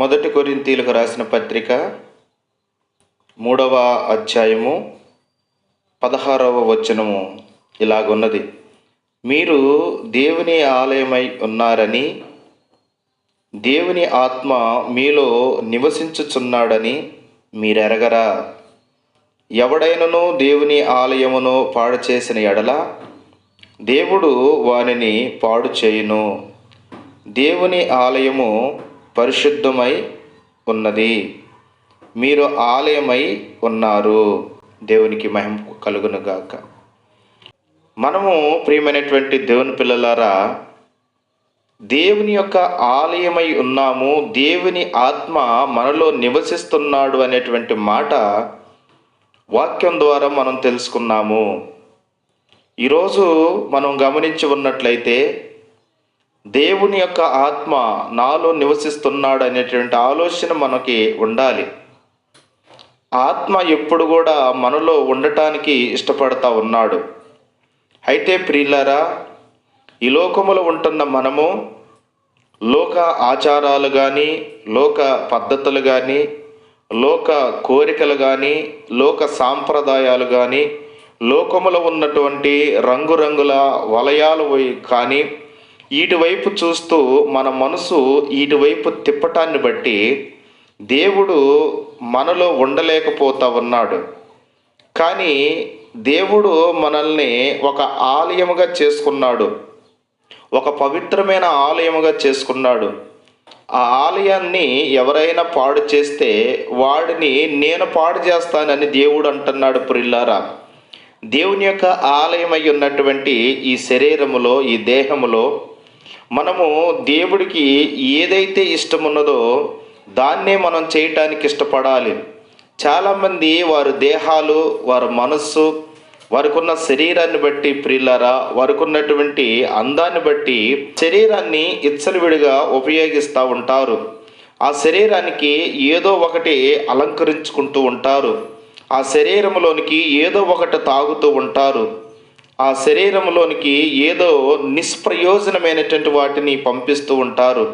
మొదటి కొరింథీయులకు రాసిన పత్రిక 3వ అధ్యాయము 16వ వచనము ఇలాగున్నది. మీరు దేవుని ఆలయమై ఉన్నారని, దేవుని ఆత్మ మీలో నివసించుచున్నాడని మీరెరగరా? ఎవడైనను దేవుని ఆలయమును పాడు చేసిన ఎడల దేవుడు వానిని పాడు చేయును. దేవుని ఆలయము పరిశుద్ధమై ఉన్నది, మీరు ఆలయమై ఉన్నారు. దేవునికి మహిమ కలుగునుగాక. మనము ప్రియమైనటువంటి దేవుని పిల్లలారా, దేవుని యొక్క ఆలయమై ఉన్నాము, దేవుని ఆత్మ మనలో నివసిస్తున్నాడు అనేటువంటి మాట వాక్యం ద్వారా మనం తెలుసుకున్నాము. ఈరోజు మనం గమనించి ఉన్నట్లయితే దేవుని యొక్క ఆత్మ నాలో నివసిస్తున్నాడు అనేటువంటి ఆలోచన మనకి ఉండాలి. ఆత్మ ఎప్పుడు కూడా మనలో ఉండటానికి ఇష్టపడతా ఉన్నాడు. అయితే ప్రియులారా, ఈ లోకములో ఉంటున్న మనము లోక ఆచారాలు కానీ, లోక పద్ధతులు కానీ, లోక కోరికలు కానీ, లోక సాంప్రదాయాలు కానీ, లోకములో ఉన్నటువంటి రంగురంగుల వలయాలు కానీ వీటివైపు చూస్తూ మన మనసు వీటివైపు తిప్పటాన్ని బట్టి దేవుడు మనలో ఉండలేకపోతా ఉన్నాడు. కానీ దేవుడు మనల్ని ఒక ఆలయముగా చేసుకున్నాడు, ఒక పవిత్రమైన ఆలయముగా చేసుకున్నాడు. ఆ ఆలయాన్ని ఎవరైనా పాడు చేస్తే వాడిని నేను పాడు చేస్తానని దేవుడు అంటున్నాడు. ప్రియులారా, దేవుని యొక్క ఆలయమై ఉన్నటువంటి ఈ శరీరములో, ఈ దేహములో మనము దేవుడికి ఏదైతే ఇష్టమున్నదో దాన్నే మనం చేయటానికి ఇష్టపడాలి. చాలామంది వారి దేహాలు, వారి మనస్సు, వారికి ఉన్న శరీరాన్ని బట్టి ప్రియులారా, వారికి ఉన్నటువంటి అందాన్ని బట్టి శరీరాన్ని ఇచ్చలవిడిగా ఉపయోగిస్తూ ఉంటారు. ఆ శరీరానికి ఏదో ఒకటి అలంకరించుకుంటూ ఉంటారు. ఆ శరీరంలోనికి ఏదో ఒకటి తాగుతూ ఉంటారు. ఆ శరీరంలోనికి ఏదో నిష్ప్రయోజనమైనటువంటి వాటిని పంపిస్తూ ఉంటారు.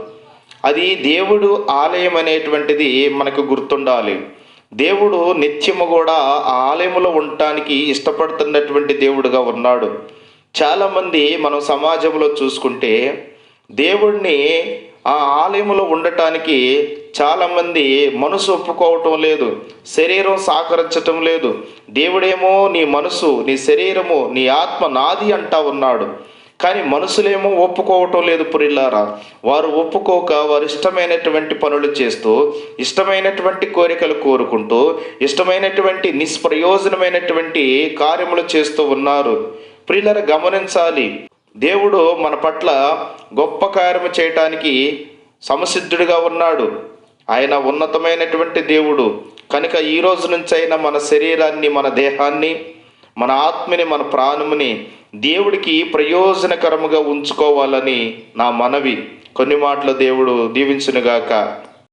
అది దేవుడు ఆలయం అనేటువంటిది మనకు గుర్తుండాలి. దేవుడు నిత్యము కూడా ఆ ఆలయములో ఉండటానికి ఇష్టపడుతున్నటువంటి దేవుడుగా ఉన్నాడు. చాలామంది మనం సమాజంలో చూసుకుంటే దేవుడిని ఆ ఆలయములో ఉండటానికి చాలామంది మనసు ఒప్పుకోవటం లేదు, శరీరం సహకరించటం లేదు. దేవుడేమో నీ మనసు, నీ శరీరము, నీ ఆత్మ నాది అంటా ఉన్నాడు. కానీ మనుషులేమో ఒప్పుకోవటం లేదు. ప్రియులారా, వారు ఒప్పుకోక వారు ఇష్టమైనటువంటి పనులు చేస్తూ, ఇష్టమైనటువంటి కోరికలు కోరుకుంటూ, ఇష్టమైనటువంటి నిష్ప్రయోజనమైనటువంటి కార్యములు చేస్తూ ఉన్నారు. ప్రియులారా, గమనించాలి, దేవుడు మన పట్ల గొప్ప కార్యము చేయటానికి సంసిద్ధుడిగా ఉన్నాడు. ఆయన ఉన్నతమైనటువంటి దేవుడు. కనుక ఈ రోజు నుంచైనా మన శరీరాన్ని, మన దేహాన్ని, మన ఆత్మని, మన ప్రాణముని దేవుడికి ప్రయోజనకరముగా ఉంచుకోవాలని నా మనవి. కొన్ని మాటలు దేవుడు దీవించునుగాక.